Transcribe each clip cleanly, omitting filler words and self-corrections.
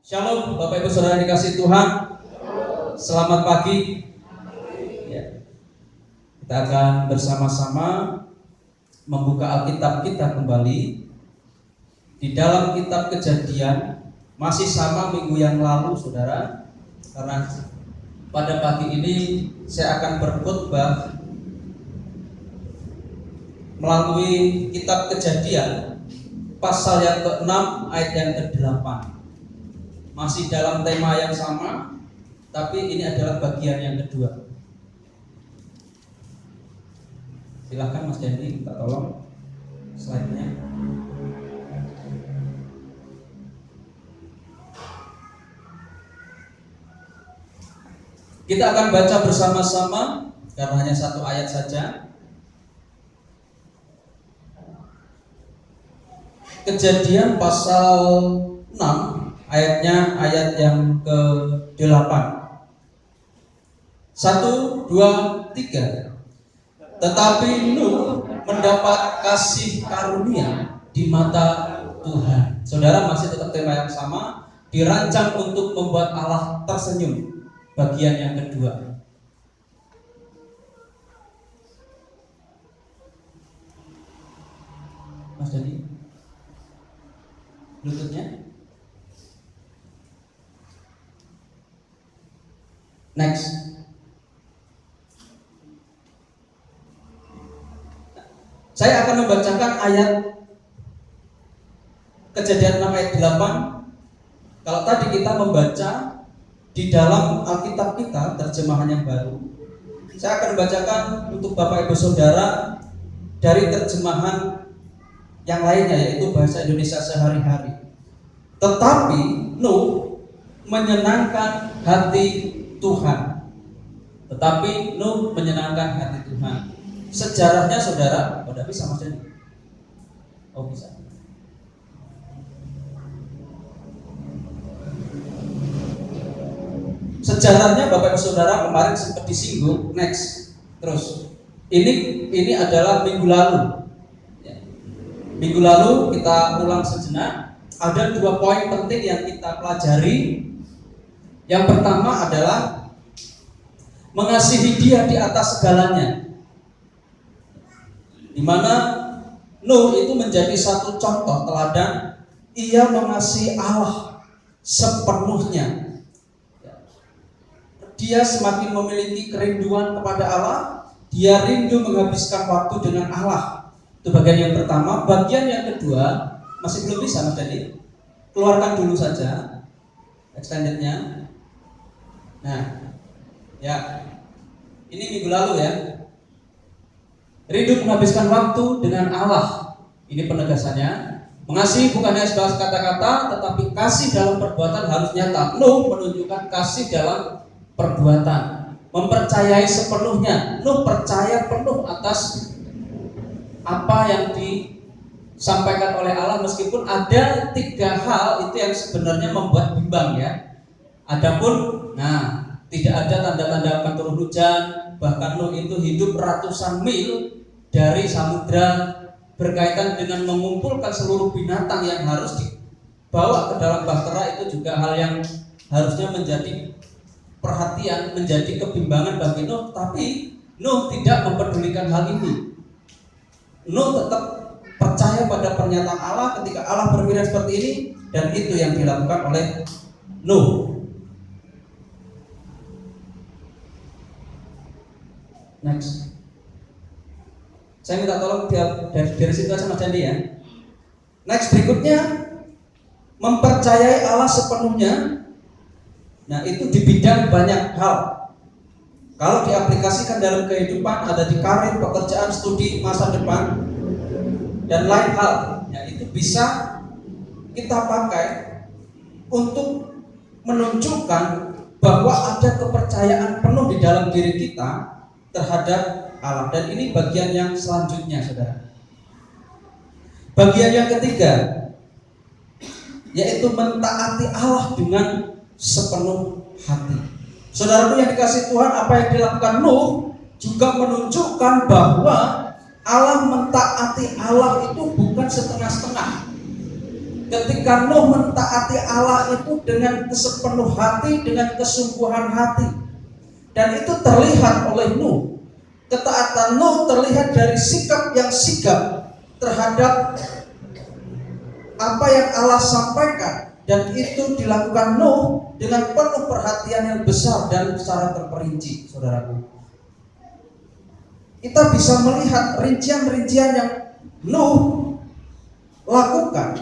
Shalom Bapak Ibu Saudara yang dikasihi Tuhan. Selamat pagi ya. Kita akan bersama-sama membuka Alkitab kita kembali di dalam kitab Kejadian. Masih sama minggu yang lalu saudara, karena pada pagi ini saya akan berkhotbah melalui kitab Kejadian pasal yang ke-6 ayat yang ke-8. Masih dalam tema yang sama, tapi ini adalah bagian yang kedua. Silakan Mas Dendi, minta tolong slide-nya. Kita akan baca bersama-sama karena hanya satu ayat saja. Kejadian pasal 6 ayatnya ayat yang ke-8. 1, 2, 3. Tetapi Nuh mendapat kasih karunia di mata Tuhan. Saudara, masih tetap tema yang sama, dirancang untuk membuat Allah tersenyum. Bagian yang kedua. Mas Dani, Bluetooth-nya. Next. Saya akan membacakan ayat Kejadian 6 ayat 8. Kalau tadi kita membaca di dalam Alkitab kita, terjemahan yang baru, saya akan membacakan untuk Bapak Ibu Saudara dari terjemahan yang lainnya, yaitu bahasa Indonesia sehari-hari. Tetapi Nuh menyenangkan hati Tuhan. Tetapi Nuh menyenangkan hati Tuhan. Sejarahnya saudara, udah bisa Mas Dani? Oh bisa. Sejarahnya Bapak Ibu Saudara kemarin sempat disinggung. Next, terus. Ini adalah minggu lalu. Minggu lalu kita ulang sejenak. Ada 2 poin penting yang kita pelajari. Yang pertama adalah mengasihi Dia di atas segalanya, di mana Nuh itu menjadi satu contoh teladan. Ia mengasihi Allah sepenuhnya. Dia semakin memiliki kerinduan kepada Allah. Dia rindu menghabiskan waktu dengan Allah. Itu bagian yang pertama. Bagian yang kedua, masih belum bisa Mas Dani? Keluarkan dulu saja extendednya. Nah, ya, ini minggu lalu ya. Rindu menghabiskan waktu dengan Allah. Ini penegasannya. Mengasihi bukan hanya sebatas kata-kata, tetapi kasih dalam perbuatan harus nyata. Nuh menunjukkan kasih dalam perbuatan. Mempercayai sepenuhnya. Nuh percaya penuh atas apa yang disampaikan oleh Allah, meskipun ada 3 hal itu yang sebenarnya membuat bimbang ya. Adapun, tidak ada tanda-tanda akan turun hujan. Bahkan Nuh itu hidup ratusan mil dari samudra, berkaitan dengan mengumpulkan seluruh binatang yang harus dibawa ke dalam bahtera. Itu juga hal yang harusnya menjadi perhatian, menjadi kebimbangan bagi Nuh. Tapi Nuh tidak mempedulikan hal ini. Nuh tetap percaya pada pernyataan Allah ketika Allah berfirman seperti ini, dan itu yang dilakukan oleh Nuh. Next. Saya minta tolong dari situ aja Mas Dandi ya. Next, berikutnya mempercayai Allah sepenuhnya. Nah, itu di bidang banyak hal. Kalau diaplikasikan dalam kehidupan, ada di karir, pekerjaan, studi, masa depan, dan lain hal. Ya, itu bisa kita pakai untuk menunjukkan bahwa ada kepercayaan penuh di dalam diri kita terhadap Allah. Dan ini bagian yang selanjutnya saudara. Bagian yang ketiga, yaitu mentaati Allah dengan sepenuh hati. Saudaraku yang dikasihi Tuhan, apa yang dilakukan Nuh juga menunjukkan bahwa Allah mentaati Allah itu bukan setengah-setengah. Ketika Nuh mentaati Allah itu dengan sepenuh hati, dengan kesungguhan hati. Dan itu terlihat oleh Nuh. Ketaatan Nuh terlihat dari sikap yang sigap terhadap apa yang Allah sampaikan. Dan itu dilakukan Nuh dengan penuh perhatian yang besar dan secara terperinci, saudaraku. Kita bisa melihat rincian-rincian yang Nuh lakukan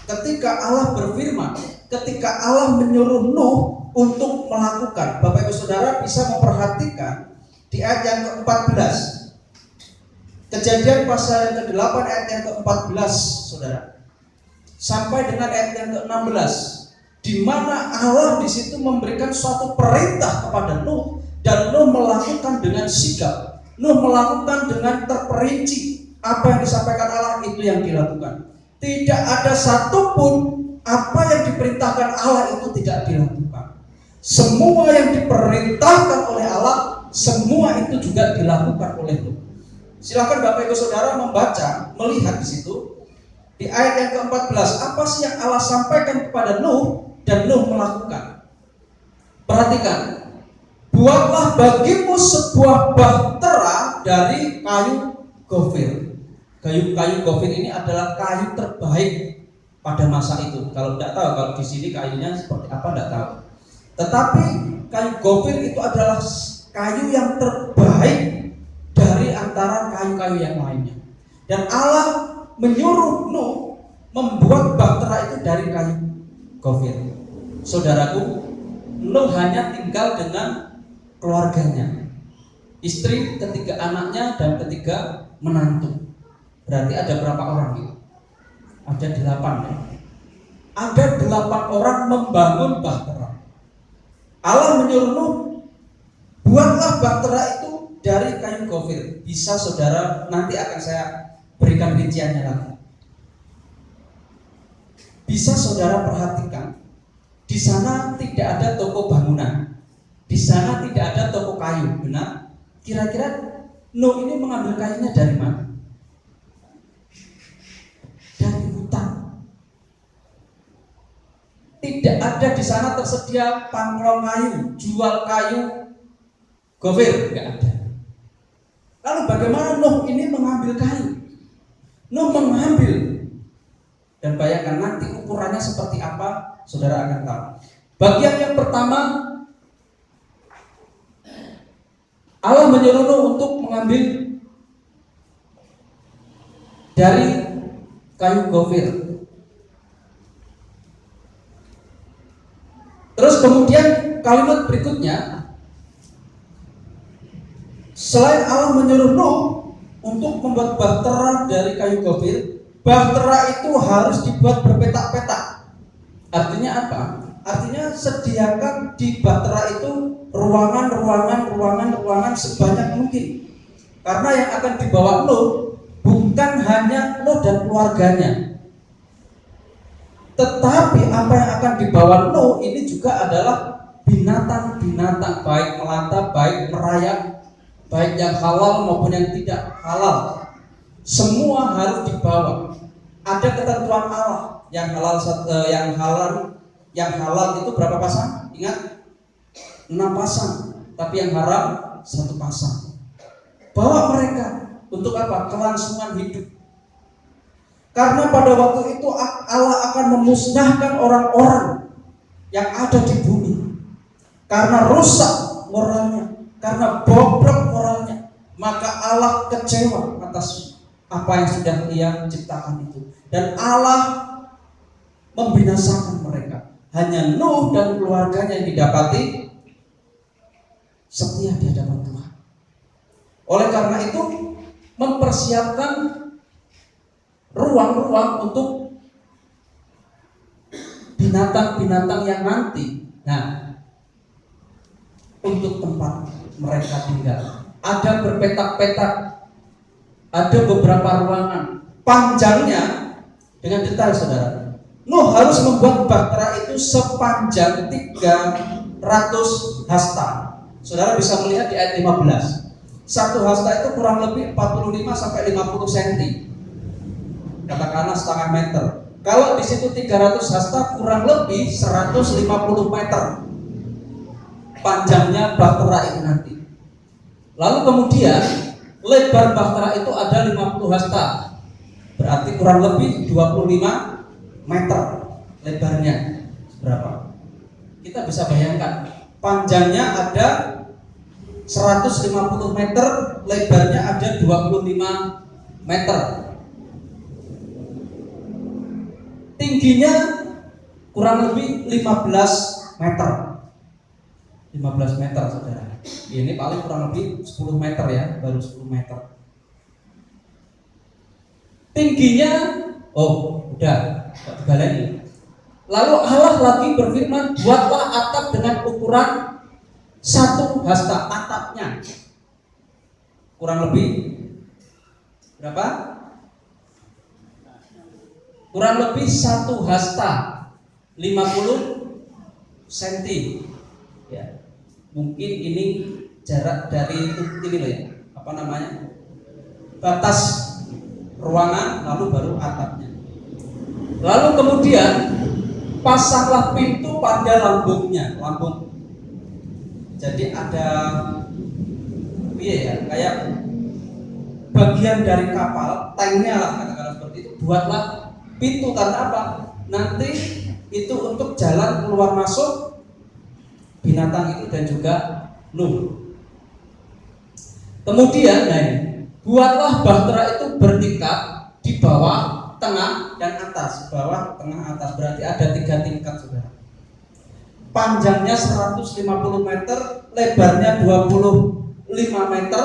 ketika Allah berfirman, ketika Allah menyuruh Nuh untuk melakukan. Bapak Ibu Saudara bisa memperhatikan di ayat yang ke-14. Kejadian pasal yang ke-8 ayat yang ke-14, Saudara. Sampai dengan ayat yang ke-16, di mana Allah di situ memberikan suatu perintah kepada Nuh dan Nuh melakukan dengan sigap. Nuh melakukan dengan terperinci. Apa yang disampaikan Allah itu yang dilakukan. Tidak ada satupun apa yang diperintahkan Allah itu tidak dilakukan. Semua yang diperintahkan oleh Allah, semua itu juga dilakukan oleh Nuh. Silakan Bapak Ibu Saudara membaca, melihat di situ. Di ayat yang ke-14, apa sih yang Allah sampaikan kepada Nuh dan Nuh melakukan? Perhatikan, buatlah bagimu sebuah bahtera dari kayu gofir. Kayu gofir ini adalah kayu terbaik pada masa itu. Kalau tidak tahu, kalau di sini kayunya seperti apa tidak tahu. Tetapi kayu gofir itu adalah kayu yang terbaik dari antara kayu-kayu yang lainnya. Dan Allah menyuruh Nuh membuat bahtera itu dari kayu gofir. Saudaraku, Nuh hanya tinggal dengan keluarganya, istri, ketiga anaknya, dan ketiga menantu. Berarti ada berapa orang gitu? Ada 8 ya. Ada 8 orang membangun bahtera. Allah menyuruh Nuh, buatlah bahtera itu dari kayu gofir. Bisa saudara, nanti akan saya berikan rinciannya lagi. Bisa saudara perhatikan, di sana tidak ada toko bangunan, di sana tidak ada toko kayu, benar? Kira-kira Nuh ini mengambil kayunya dari mana? Dari hutan. Tidak ada di sana tersedia pangklong kayu, jual kayu gofir, tidak ada. Lalu bagaimana Nuh ini mengambil kayu? Nuh mengambil, dan bayangkan nanti ukurannya seperti apa, saudara akan tahu. Bagian yang pertama, Allah menyuruh Nuh untuk mengambil dari kayu gofir. Terus kemudian kalimat berikutnya, selain Allah menyuruh Nuh untuk membuat bahtera dari kayu gofir, bahtera itu harus dibuat berpetak-petak. Artinya apa? Artinya sediakan di bahtera itu ruangan sebanyak mungkin. Karena yang akan dibawa Nuh bukan hanya Nuh dan keluarganya, tetapi apa yang akan dibawa Nuh ini juga adalah binatang-binatang, baik melata, baik merayap, baik yang halal maupun yang tidak halal. Semua harus dibawa. Ada ketentuan Allah. Yang halal itu berapa pasang? Ingat, 6 pasang. Tapi yang haram 1 pasang. Bawa mereka untuk apa? Kelangsungan hidup. Karena pada waktu itu Allah akan memusnahkan orang-orang yang ada di bumi. Karena rusak moralnya, karena bobrok moralnya, maka Allah kecewa atas apa yang sudah Ia ciptakan itu. Dan Allah membinasakan mereka. Hanya Nuh dan keluarganya yang didapati setia di hadapan Tuhan. Oleh karena itu, mempersiapkan ruang-ruang untuk binatang-binatang yang nanti, untuk tempat mereka tinggal. Ada berpetak-petak, ada beberapa ruangan. Panjangnya dengan detail, saudara. Nuh harus membuat bahtera itu sepanjang 300 hasta. Saudara bisa melihat di ayat 15. 1 hasta itu kurang lebih 45 sampai 50 cm. Katakanlah setengah meter. Kalau di situ 300 hasta, kurang lebih 150 meter panjangnya bahtera itu nanti. Lalu kemudian lebar bahtera itu ada 50 hasta, berarti kurang lebih 25 meter lebarnya. Berapa? Kita bisa bayangkan, panjangnya ada 150 meter, lebarnya ada 25 meter. Tingginya kurang lebih 15 meter. 15 meter, saudara. Ini paling kurang lebih 10 meter ya, baru 10 meter. Tingginya, udah, tak dibaleni. Lalu Allah lagi berfirman, buatlah atap dengan ukuran 1 hasta atapnya. Kurang lebih berapa? Kurang lebih 1 hasta 50 cm. Ya. Mungkin ini jarak dari ini loh ya, apa namanya? Batas ruangan, lalu baru atapnya. Lalu kemudian pasanglah pintu pada lambungnya, lambung. Jadi ada kayak bagian dari kapal, tanknya lah katakanlah seperti itu. Buatlah pintu, karena apa? Nanti itu untuk jalan keluar masuk binatang itu dan juga Nuh. Kemudian buatlah bahtera itu bertingkat di bawah, tengah, dan atas. Bawah, tengah, atas, berarti ada 3 tingkat, saudara. Panjangnya 150 meter, lebarnya 25 meter,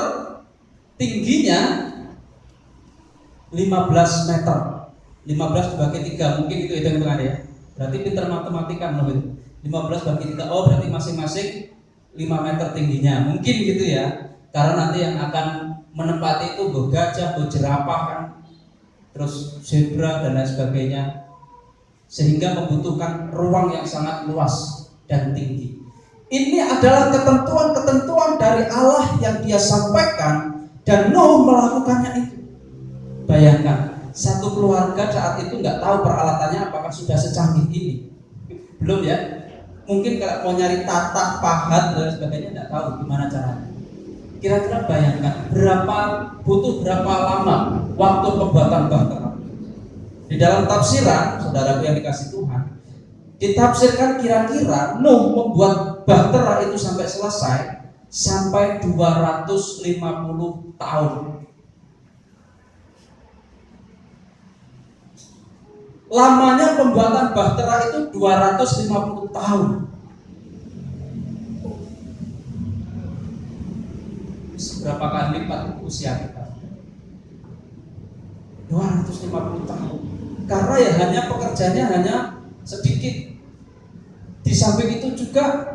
tingginya 15 meter. 15 dibagi 3, mungkin itu hitung-hitungan ya. Berarti pintar matematika menurut 15 bagi 3, berarti masing-masing 5 meter tingginya. Mungkin gitu ya. Karena nanti yang akan menempati itu gajah, jerapah kan, terus zebra dan lain sebagainya. Sehingga membutuhkan ruang yang sangat luas dan tinggi. Ini adalah ketentuan-ketentuan dari Allah yang Dia sampaikan, dan Nuh melakukannya itu. Bayangkan, satu keluarga saat itu nggak tahu peralatannya apakah sudah secanggih ini. Belum ya. Mungkin kalau mau nyari tatak, pahat dan sebagainya nggak tahu gimana caranya. Kira-kira bayangkan butuh berapa lama waktu pembuatan bahtera. Di dalam tafsiran, saudaraku yang dikasih Tuhan, ditafsirkan kira-kira Nuh membuat bahtera itu sampai selesai sampai 250 tahun. Lamanya pembuatan bahtera itu 250 tahun. Seberapa kali lipat usia kita? 250 tahun. Karena ya hanya pekerjaannya hanya sedikit. Di samping itu juga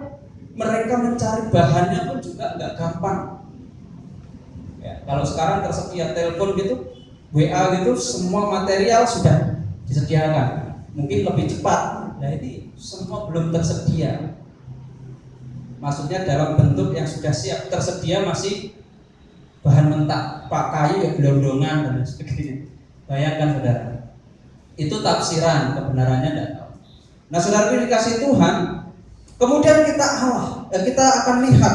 mereka mencari bahannya pun juga nggak gampang. Ya, kalau sekarang tersedia telepon gitu, WA gitu, semua material sudah disediakan. Mungkin lebih cepat. Nah ini semua belum tersedia. Maksudnya dalam bentuk yang sudah siap tersedia, masih bahan mentah, kayu ya gelondongan dan sebagainya. Bayangkan saudara, itu tafsiran, kebenarannya tidak tahu. Nah saudara ini dikasih Tuhan, kemudian kita akan lihat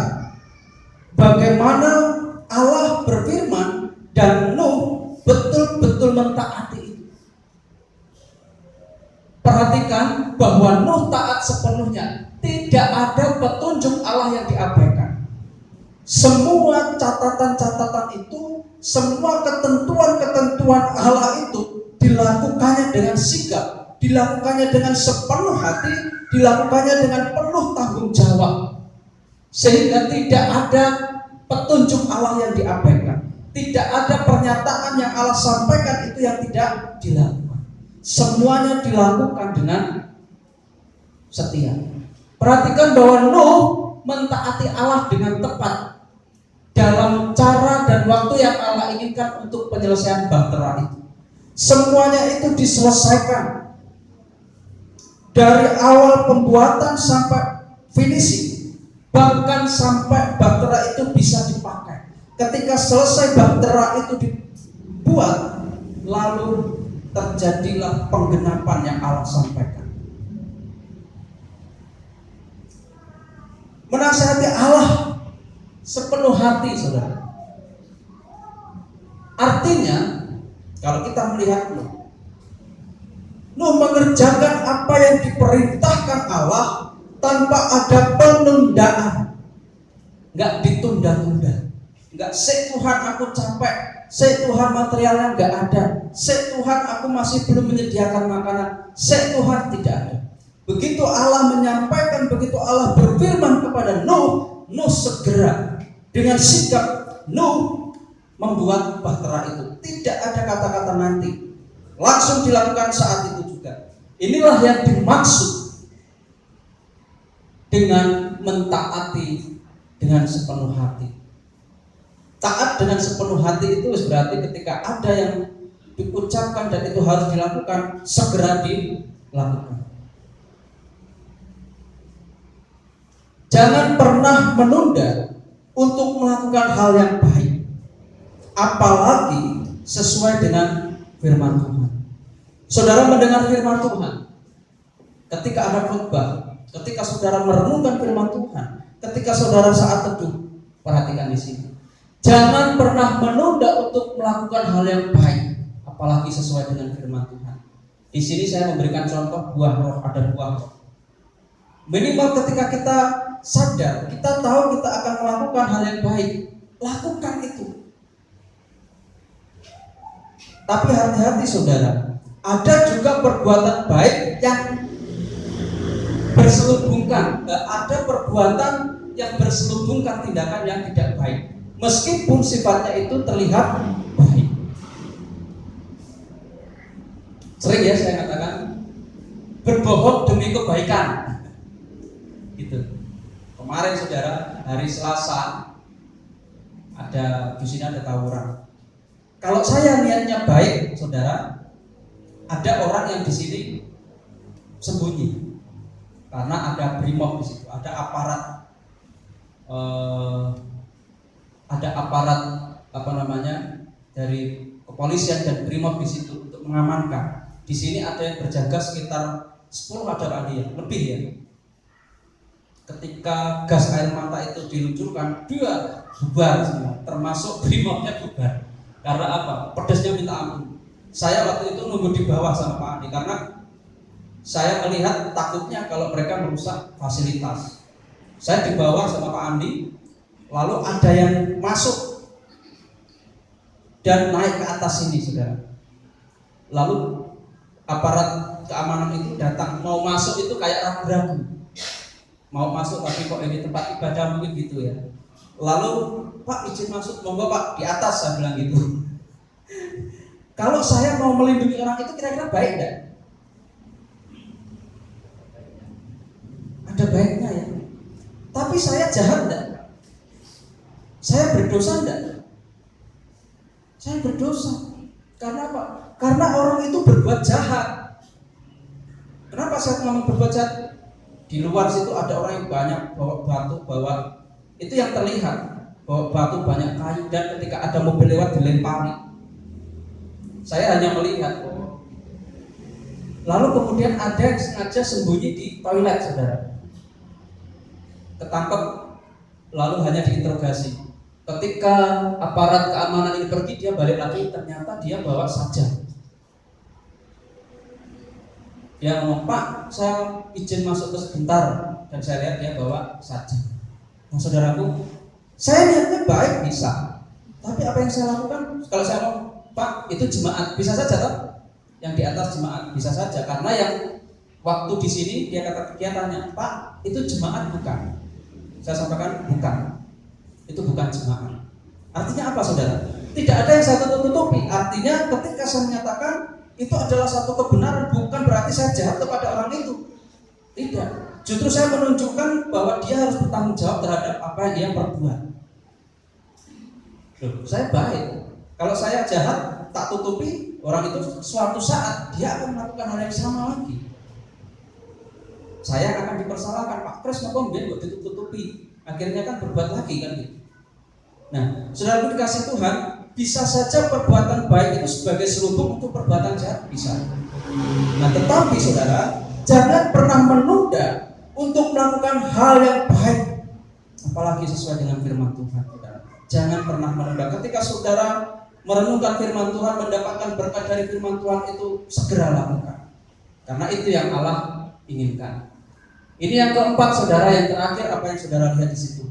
bagaimana Allah berfirman dan Nuh betul-betul mentaati itu. Perhatikan bahwa Nuh taat sepenuhnya. Tidak ada petunjuk Allah yang diabaikan. Semua catatan-catatan itu, semua ketentuan-ketentuan Allah itu dilakukannya dengan sigap, dilakukannya dengan sepenuh hati, dilakukannya dengan penuh tanggung jawab. Sehingga tidak ada petunjuk Allah yang diabaikan. Tidak ada pernyataan yang Allah sampaikan itu yang tidak dilakukan. Semuanya dilakukan dengan setia. Perhatikan bahwa Nuh mentaati Allah dengan tepat dalam cara dan waktu yang Allah inginkan untuk penyelesaian bahtera itu. Semuanya itu diselesaikan dari awal pembuatan sampai finishing, bahkan sampai bahtera itu bisa dipakai. Ketika selesai bahtera itu dibuat, lalu terjadilah penggenapan yang Allah sampaikan. Menasihati Allah sepenuh hati, saudara. Artinya, kalau kita melihat Nuh mengerjakan apa yang diperintahkan Allah tanpa ada penundaan, nggak ditunda-tunda, nggak Tuhan aku capek, Tuhan materialnya nggak ada, Tuhan aku masih belum menyediakan makanan, Tuhan tidak ada. Begitu Allah menyampaikan, begitu Allah berfirman kepada Nuh, Nuh segera dengan sikap Nuh membuat bahtera itu. Tidak ada kata-kata nanti, langsung dilakukan saat itu juga. Inilah yang dimaksud dengan mentaati dengan sepenuh hati. Taat dengan sepenuh hati itu berarti ketika ada yang diucapkan dan itu harus dilakukan, segera dilakukan. Jangan pernah menunda untuk melakukan hal yang baik, apalagi sesuai dengan firman Tuhan. Saudara mendengar firman Tuhan, ketika ada khotbah, ketika saudara merenungkan firman Tuhan, ketika saudara saat teduh, perhatikan di sini. Jangan pernah menunda untuk melakukan hal yang baik, apalagi sesuai dengan firman Tuhan. Di sini saya memberikan contoh buah roh, ada buah roh. Minimal ketika kita sadar, kita tahu kita akan melakukan hal yang baik, lakukan itu. Tapi hati-hati saudara, ada juga perbuatan baik yang berselubungkan, ada perbuatan yang berselubungkan tindakan yang tidak baik, meskipun sifatnya itu terlihat baik. Sering ya saya katakan, berbohong demi kebaikan. Gitu. Kemarin saudara, hari Selasa ada di sini ada tawuran. Kalau saya niatnya baik, saudara, ada orang yang di sini sembunyi karena ada brimob di situ, ada aparat dari kepolisian dan brimob di situ untuk mengamankan. Di sini ada yang berjaga sekitar 10 ada kali ya, lebih ya. Ketika gas air mata itu diluncurkan, dia bubar semua, termasuk brimobnya bubar. Karena apa? Pedasnya minta ampun. Saya waktu itu nunggu di bawah sama Pak Andi karena saya melihat takutnya kalau mereka merusak fasilitas. Saya di bawah sama Pak Andi, lalu ada yang masuk dan naik ke atas sini, saudara. Lalu aparat keamanan itu datang, mau masuk itu kayak ragu-ragu. Mau masuk tapi kok ini tempat ibadah mungkin gitu ya. Lalu Pak izin masuk, monggo Pak, di atas, saya bilang gitu. Kalau saya mau melindungi orang itu kira-kira baik enggak? Ada baiknya ya. Tapi saya jahat enggak? Saya berdosa enggak? Saya berdosa. Karena apa? Karena orang itu berbuat jahat. Kenapa saya ngomong berbuat jahat? Di luar situ ada orang yang banyak bawa batu, bawa itu yang terlihat, bawa batu banyak kayu, dan ketika ada mobil lewat dilempari. Saya hanya melihat. Lalu kemudian ada yang sengaja sembunyi di toilet, saudara. Ketangkep, lalu hanya diinterogasi. Ketika aparat keamanan ini pergi, dia balik lagi, ternyata dia bawa saja. Dia ngomong, Pak, saya izin masuk ke sebentar, dan saya lihat dia bawa saja. Nah, saudaraku, saya niatnya baik bisa, tapi apa yang saya lakukan? Kalau saya ngomong, Pak, itu jemaat, bisa saja toh? Yang di atas jemaat bisa saja, karena yang waktu di sini dia kata kegiatannya, Pak, itu jemaat bukan. Saya sampaikan bukan, itu bukan jemaat. Artinya apa, saudara? Tidak ada yang saya tutup-tutupi. Artinya ketika saya menyatakan itu adalah satu kebenaran, bukan berarti saya jahat kepada orang itu. Tidak. Justru saya menunjukkan bahwa dia harus bertanggung jawab terhadap apa yang dia perbuat. Loh, saya baik. Kalau saya jahat, tak tutupi, orang itu suatu saat dia akan melakukan hal yang sama lagi. Saya akan dipersalahkan, Pak Kres ngomong biar ditutup-tutupi. Akhirnya kan berbuat lagi kan gitu. Nah, saudara dikasih Tuhan, bisa saja perbuatan baik itu sebagai selubung untuk perbuatan jahat, bisa. Nah, tetapi saudara, jangan pernah menunda untuk melakukan hal yang baik, apalagi sesuai dengan firman Tuhan, saudara. Jangan pernah menunda. Ketika saudara merenungkan firman Tuhan, mendapatkan berkat dari firman Tuhan, itu segera lakukan, karena itu yang Allah inginkan. Ini yang keempat, saudara, yang terakhir, apa yang saudara lihat di situ?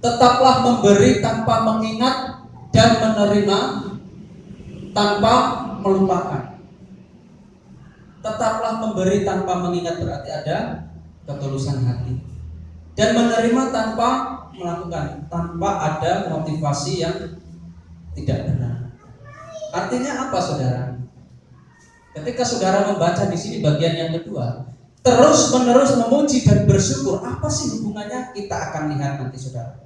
Tetaplah memberi tanpa mengingat dan menerima tanpa melupakan. Tetaplah memberi tanpa mengingat berarti ada ketulusan hati, dan menerima tanpa melakukan, tanpa ada motivasi yang tidak benar. Artinya apa, saudara? Ketika saudara membaca di sini bagian yang kedua, terus menerus memuji dan bersyukur, apa sih hubungannya? Kita akan lihat nanti, saudara.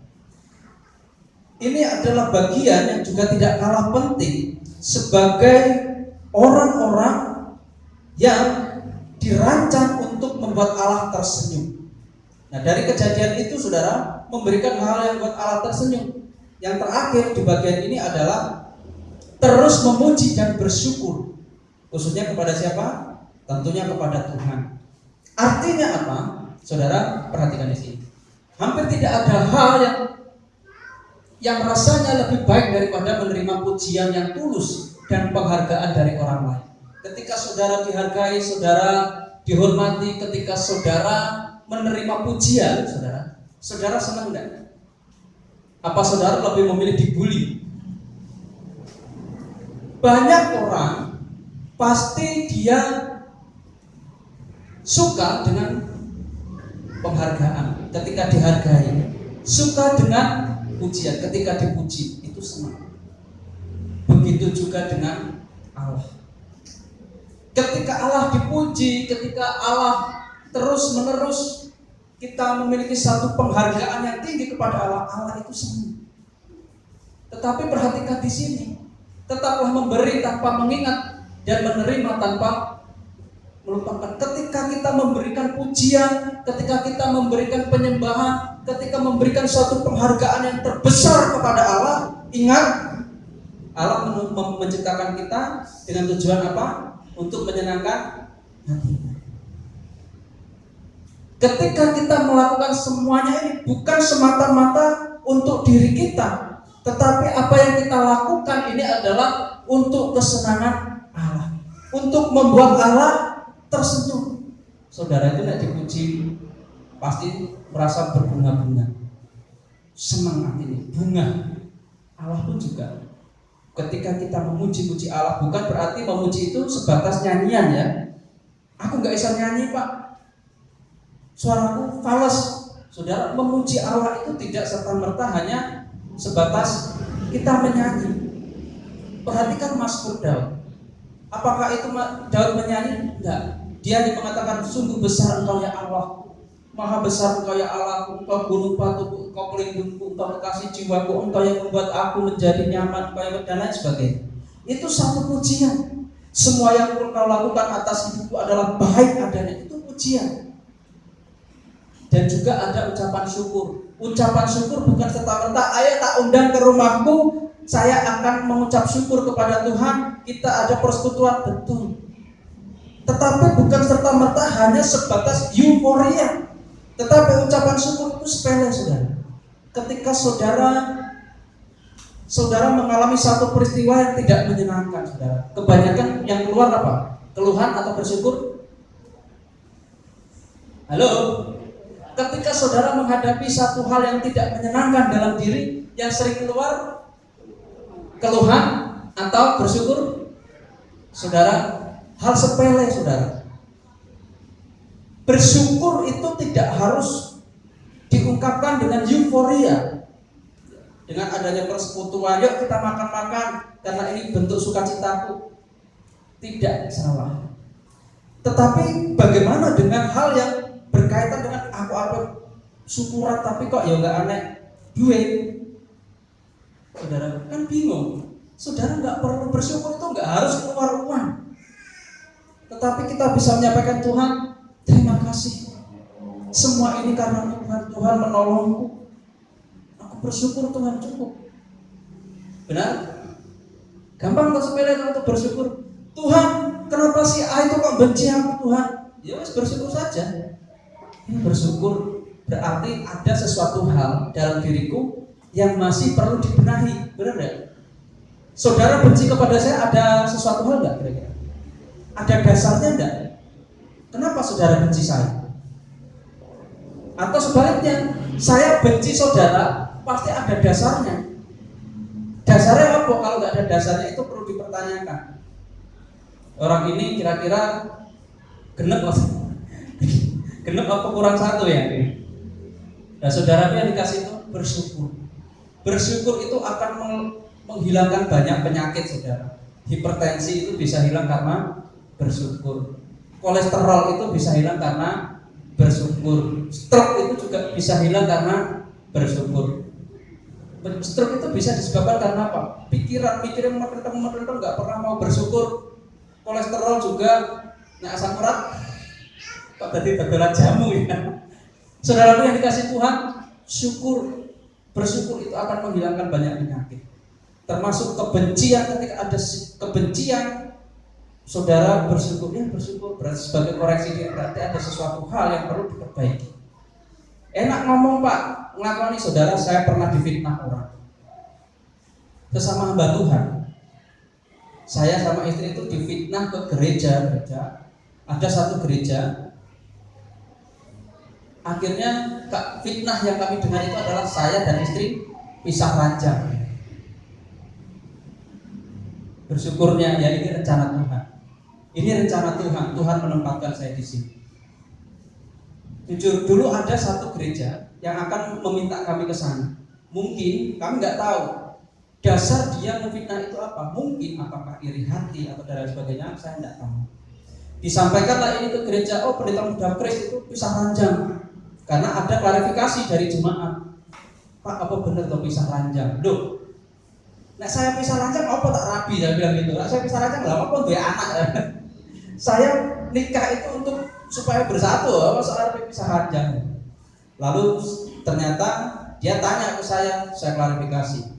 Ini adalah bagian yang juga tidak kalah penting sebagai orang-orang yang dirancang untuk membuat Allah tersenyum. Nah, dari kejadian itu, saudara, memberikan hal yang membuat Allah tersenyum. Yang terakhir di bagian ini adalah terus memuji dan bersyukur. Khususnya kepada siapa? Tentunya kepada Tuhan. Artinya apa? Saudara, perhatikan di sini. Hampir tidak ada hal yang rasanya lebih baik daripada menerima pujian yang tulus dan penghargaan dari orang lain. Ketika saudara dihargai, saudara dihormati, ketika saudara menerima pujian, saudara senang enggak? Apa saudara lebih memilih dibully? Banyak orang pasti dia suka dengan penghargaan ketika dihargai, suka dengan pujian ketika dipuji, itu senang. Begitu juga dengan Allah. Ketika Allah dipuji, ketika Allah terus menerus kita memiliki satu penghargaan yang tinggi kepada Allah, Allah itu senang. Tetapi perhatikan di sini, tetaplah memberi tanpa mengingat dan menerima tanpa melupakan. Ketika kita memberikan pujian, ketika kita memberikan penyembahan, ketika memberikan suatu penghargaan yang terbesar kepada Allah, ingat, Allah menciptakan kita dengan tujuan apa? Untuk menyenangkan hati. Ketika kita melakukan semuanya ini bukan semata-mata untuk diri kita, tetapi apa yang kita lakukan ini adalah untuk kesenangan Allah, untuk membuat Allah tersenyum. Saudara itu tidak dipuji pasti merasa berbunga-bunga, senang ini bunga. Allah pun juga. Ketika kita memuji-muji Allah, bukan berarti memuji itu sebatas nyanyian ya. Aku nggak bisa nyanyi pak, suaraku fals. Saudara, memuji Allah itu tidak serta-merta hanya sebatas kita menyanyi. Perhatikan Mazmur Daud. Apakah itu Daud menyanyi? Enggak. Dia mengatakan, sungguh besar Engkau ya Allah, maha besar Engkau ya Allah, Engkau gunung batuku, Engkau pelindungku, Engkau kekasih jiwaku, Engkau yang membuat aku menjadi nyaman, dan lain sebagainya. Itu satu pujian. Semua yang Engkau lakukan atas hidupku adalah baik adanya. Itu pujian. Dan juga ada ucapan syukur. Ucapan syukur bukan serta-merta, ayo tak undang ke rumahku, saya akan mengucap syukur kepada Tuhan, kita ada persekutuan, betul. Tetapi bukan serta-merta hanya sebatas euforia. Tetapi ucapan syukur itu sepele, saudara. Ketika saudara mengalami satu peristiwa yang tidak menyenangkan, saudara, kebanyakan yang keluar apa? Keluhan atau bersyukur? Halo? Ketika saudara menghadapi satu hal yang tidak menyenangkan dalam diri, yang sering keluar keluhan atau bersyukur? Saudara, hal sepele, saudara. Bersyukur itu tidak harus diungkapkan dengan euforia, dengan adanya persekutuan, yuk kita makan-makan karena ini bentuk sukacitaku. Tidak salah. Tetapi bagaimana dengan hal yang berkaitan dengan aku apa syukuran tapi kok ya nggak aneh duit? Saudara kan bingung. Saudara nggak perlu bersyukur, itu nggak harus keluar uang. Tetapi kita bisa menyampaikan, Tuhan, terima kasih. Semua ini karena Tuhan menolongku. Aku bersyukur Tuhan cukup. Benar? Gampang atau sepele untuk bersyukur. Tuhan, kenapa si A itu kok benci aku Tuhan? Ya wes bersyukur saja. Ini bersyukur berarti ada sesuatu hal dalam diriku yang masih perlu dibenahi. Benar enggak? Saudara benci kepada saya ada sesuatu hal enggak kira-kira? Ada dasarnya enggak? Kenapa saudara benci saya? Atau sebaliknya, saya benci saudara pasti ada dasarnya. Dasarnya apa? Kalau nggak ada dasarnya itu perlu dipertanyakan. Orang ini kira-kira genep apa kurang satu ya? Nah, saudara yang dikasih itu bersyukur. Bersyukur itu akan menghilangkan banyak penyakit, saudara. Hipertensi itu bisa hilang karena bersyukur. Kolesterol itu bisa hilang karena bersyukur. Stroke itu juga bisa hilang karena bersyukur. Stroke itu bisa disebabkan karena apa? Pikiran merenung nggak pernah mau bersyukur. Kolesterol juga nggak asam urat. Kok tadi dodolan jamu ya? Saudaraku yang dikasih Tuhan, syukur, bersyukur itu akan menghilangkan banyak penyakit. Termasuk kebencian. Ketika ada kebencian, saudara bersyukur, ya bersyukur berarti sebagai koreksi diri, berarti ada sesuatu hal yang perlu diperbaiki. Enak ngomong Pak, ngakoni saudara saya pernah difitnah orang. Sesama hamba Tuhan, saya sama istri itu difitnah ke gereja. Ada satu gereja. Akhirnya fitnah yang kami dengar itu adalah saya dan istri pisah ranjang. Bersyukurnya ya ini rencana Tuhan. Ini rencana Tuhan. Tuhan menempatkan saya di sini. Jujur, dulu ada satu gereja yang akan meminta kami ke sana. Mungkin kami nggak tahu dasar dia memfitnah itu apa. Mungkin apakah iri hati atau dan sebagainya, saya nggak tahu. Disampaikanlah ini ke gereja. Oh, pendeta muda Kris itu pisah ranjang. Karena ada klarifikasi dari jemaat. Pak, apa benar tuh pisah ranjang? Loh, nah saya pisah ranjang apa tak rabi? Saya bilang gitu. Nah, saya pisah ranjang lah apa dia anak. Saya nikah itu untuk supaya bersatu, apa soal pisah ranjang. Lalu ternyata dia tanya ke saya klarifikasi.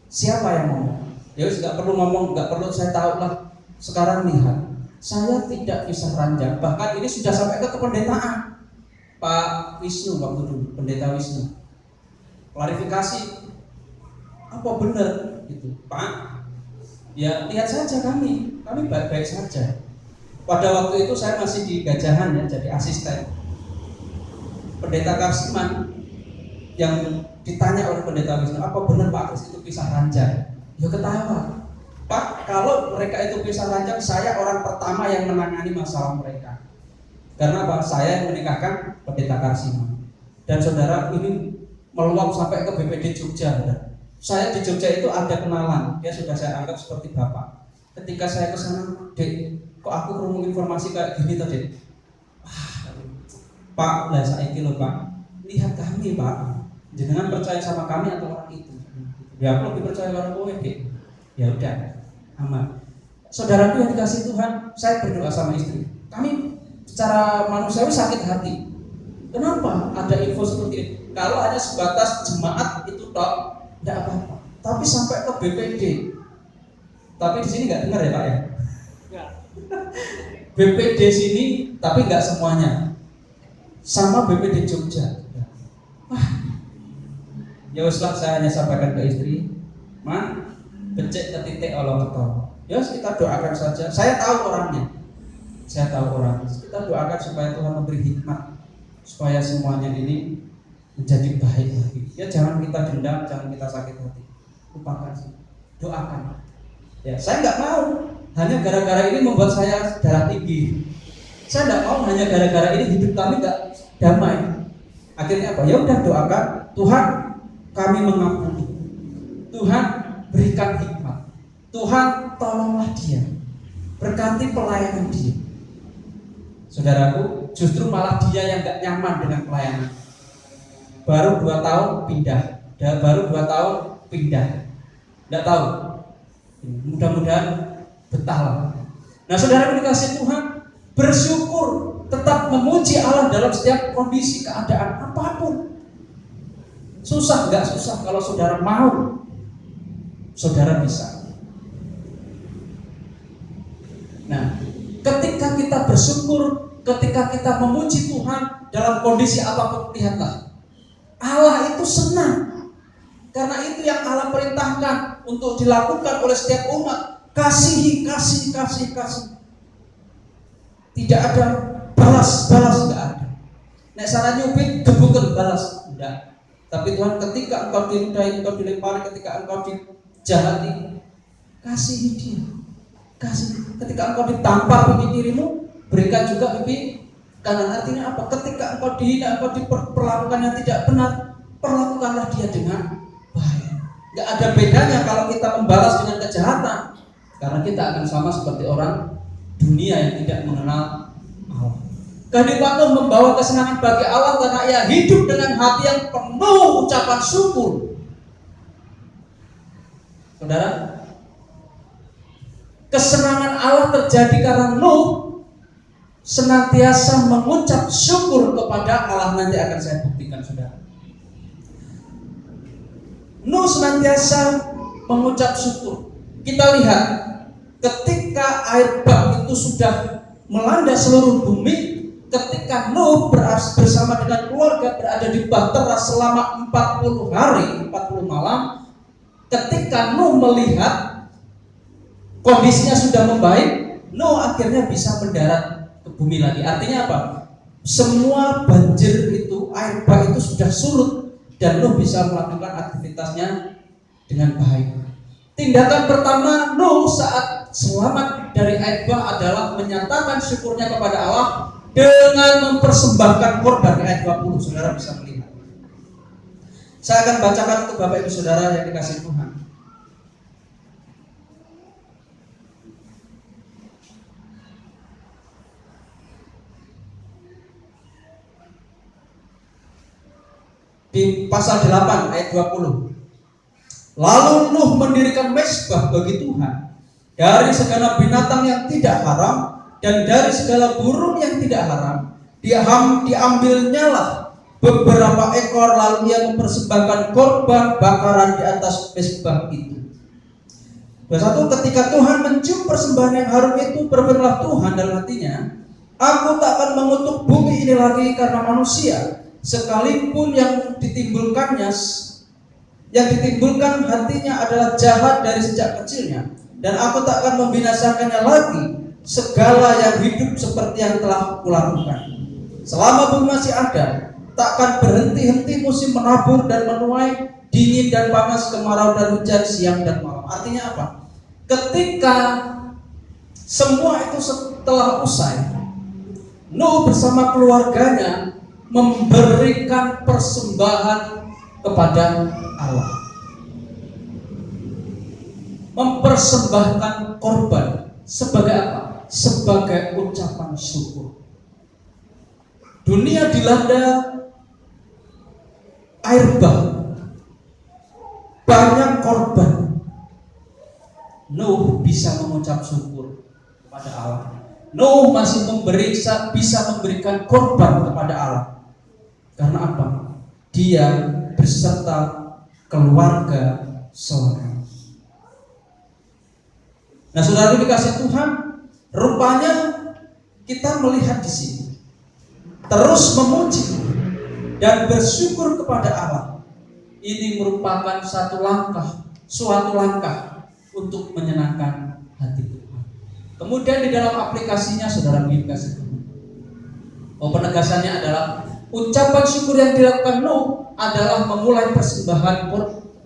Siapa yang ngomong? Ya wis nggak perlu ngomong, nggak perlu saya tahu lah. Sekarang lihat, saya tidak pisah ranjang. Bahkan ini sudah sampai ke kependetaan. Pak Wisnu waktu dulu, pendeta Wisnu. Klarifikasi, apa benar gitu, Pak? Ya lihat saja kami baik-baik saja. Pada waktu itu saya masih di Gajahan ya, jadi asisten. Pendeta Karsiman yang ditanya oleh pendeta Wisnu, apa benar Pak Kris itu pisah ranjang? Ya ketawa. Pak, kalau mereka itu pisah ranjang, saya orang pertama yang menangani masalah mereka. Karena Pak, saya yang menikahkan pendeta Karsiman. Dan saudara ini meluap sampai ke BPD Jogja. Saya di Jogja itu ada kenalan, dia sudah saya anggap seperti bapak. Ketika saya ke sana, Dek, kok aku ketemu informasi kayak gini tadi? Pak, lah saiki lho Pak, lihat kami Pak, jangan percaya sama kami atau orang itu. Ya aku lebih percaya orang kowe, Dek. Ya udah, aman. Saudaraku yang dikasih Tuhan, saya berdoa sama istri. Kami secara manusiawi sakit hati. Kenapa ada info seperti ini? Kalau hanya sebatas jemaat itu tok, tidak apa-apa. Tapi sampai ke BPD. Tapi di sini nggak dengar ya Pak ya? BPD sini, tapi nggak semuanya. Sama BPD Jogja. Wah, ya uslah saya hanya sampaikan ke istri, Ma, becek ke titik Allah ketol. Ya kita doakan saja. Saya tahu orangnya. Kita doakan supaya Tuhan memberi hikmat, supaya semuanya ini menjadi baik lagi. Ya jangan kita dendam, jangan kita sakit hati. Lupakan sih. Doakan. Ya, saya nggak mau hanya gara-gara ini membuat saya darah tinggi. Saya nggak mau hanya gara-gara ini hidup kami nggak damai. Akhirnya apa? Ya udah doakan, Tuhan kami mengampuni. Tuhan berikan hikmat. Tuhan tolonglah dia. Berkati pelayanan dia. Saudaraku, justru malah dia yang nggak nyaman dengan pelayanan. Baru 2 tahun pindah. Nggak tahu. Mudah-mudahan betah lah. Nah, saudara dikasih Tuhan, bersyukur, tetap memuji Allah dalam setiap kondisi keadaan apapun. Susah nggak susah kalau saudara mau saudara bisa. Nah, ketika kita bersyukur, ketika kita memuji Tuhan dalam kondisi apapun, lihatlah, Allah itu senang. Karena itu yang Allah perintahkan untuk dilakukan oleh setiap umat. Kasihi, kasih. Tidak ada balas, tidak ada. Nek sana nyubit, gebukan balas, tidak. Tapi Tuhan, ketika engkau diludahi, engkau dilempari, ketika engkau dijahati, kasihi dia. Kasih. Ketika engkau ditampar pipi kirimu, berikan juga pipi kanan. Artinya apa? Ketika engkau dihina, engkau diperlakukan yang tidak benar, perlakukanlah dia dengan baik. Gak ada bedanya kalau kita membalas dengan kejahatan, karena kita akan sama seperti orang dunia yang tidak mengenal Allah. Kehidupan Nuh membawa kesenangan bagi Allah karena ia hidup dengan hati yang penuh ucapan syukur. Saudara, kesenangan Allah terjadi karena Nuh senantiasa mengucap syukur kepada Allah. Nanti akan saya buktikan, saudara. Nuh senantiasa mengucap syukur. Kita lihat ketika air bah itu sudah melanda seluruh bumi, ketika Nuh bersama dengan keluarga berada di bahtera selama 40 hari 40 malam, ketika Nuh melihat kondisinya sudah membaik, Nuh akhirnya bisa mendarat ke bumi lagi. Artinya apa? Semua banjir itu, air bah itu sudah surut dan Nuh bisa melakukan aktivitasnya dengan baik. Tindakan pertama Nuh saat selamat dari air bah adalah menyatakan syukurnya kepada Allah dengan mempersembahkan korban di ayat 20. Saudara bisa melihat. Saya akan bacakan untuk Bapak Ibu Saudara yang dikasihi Tuhan. Di pasal 8 ayat 20. Lalu Nuh mendirikan mezbah bagi Tuhan dari segala binatang yang tidak haram dan dari segala burung yang tidak haram. Diambilnya lah beberapa ekor, lalu ia mempersembahkan korban bakaran di atas mezbah itu. Verse 1, ketika Tuhan mencium persembahan yang harum itu, berfirmanlah Tuhan dalam hatinya, aku tak akan mengutuk bumi ini lagi karena manusia, sekalipun yang ditimbulkan hatinya adalah jahat dari sejak kecilnya, dan aku tak akan membinasakannya lagi segala yang hidup seperti yang telah kulakukan. Selama bumi masih ada, tak akan berhenti-henti musim menabur dan menuai, dingin dan panas, kemarau dan hujan, siang dan malam. Artinya apa? Ketika semua itu setelah usai, Nuh bersama keluarganya memberikan persembahan kepada Allah, mempersembahkan korban. Sebagai apa? Sebagai ucapan syukur. Dunia dilanda air bah, banyak korban. Nuh bisa mengucap syukur kepada Allah. Nuh masih bisa memberikan korban kepada Allah. Karena apa? Dia beserta keluarga seorang. Nah, saudara dikasih Tuhan, rupanya kita melihat di sini terus memuji dan bersyukur kepada Allah. Ini merupakan suatu langkah untuk menyenangkan hati Tuhan. Kemudian di dalam aplikasinya, saudara dikasih Tuhan, penegasannya adalah ucapan syukur yang dilakukan Nuh adalah memulai persembahan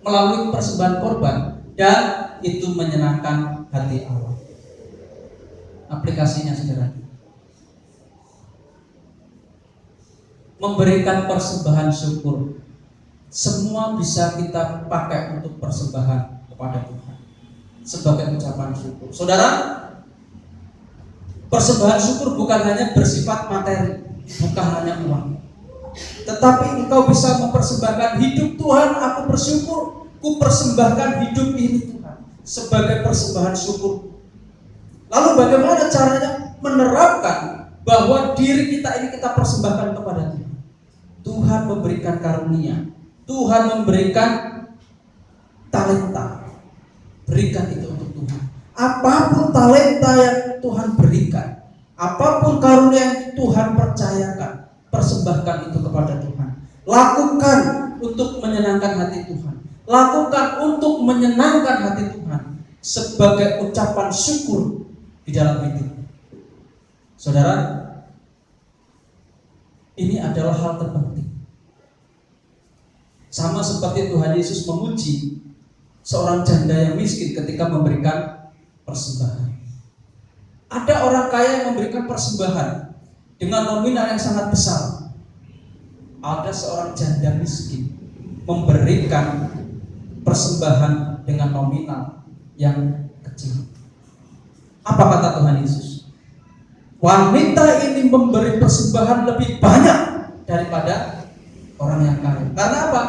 melalui persembahan korban, dan itu menyenangkan hati Allah. Aplikasinya, saudara, memberikan persembahan syukur. Semua bisa kita pakai untuk persembahan kepada Tuhan sebagai ucapan syukur. Saudara, persembahan syukur bukan hanya bersifat materi, bukan hanya uang, tetapi engkau bisa mempersembahkan hidup. Tuhan, aku bersyukur, ku persembahkan hidup ini Tuhan sebagai persembahan syukur. Lalu bagaimana caranya menerapkan bahwa diri kita ini kita persembahkan kepada Tuhan? Tuhan memberikan karunia, Tuhan memberikan talenta. Apapun talenta yang Tuhan berikan, apapun karunia yang Tuhan percayakan, persembahkan itu kepada Tuhan. Lakukan untuk menyenangkan hati Tuhan. Lakukan untuk menyenangkan hati Tuhan sebagai ucapan syukur di dalam hidup. Saudara, ini adalah hal terpenting. Sama seperti Tuhan Yesus memuji seorang janda yang miskin ketika memberikan persembahan. Ada orang kaya yang memberikan persembahan dengan nominal yang sangat besar. Ada seorang janda miskin memberikan persembahan dengan nominal yang kecil. Apa kata Tuhan Yesus? Wanita ini memberi persembahan lebih banyak daripada orang yang kaya. Karena apa?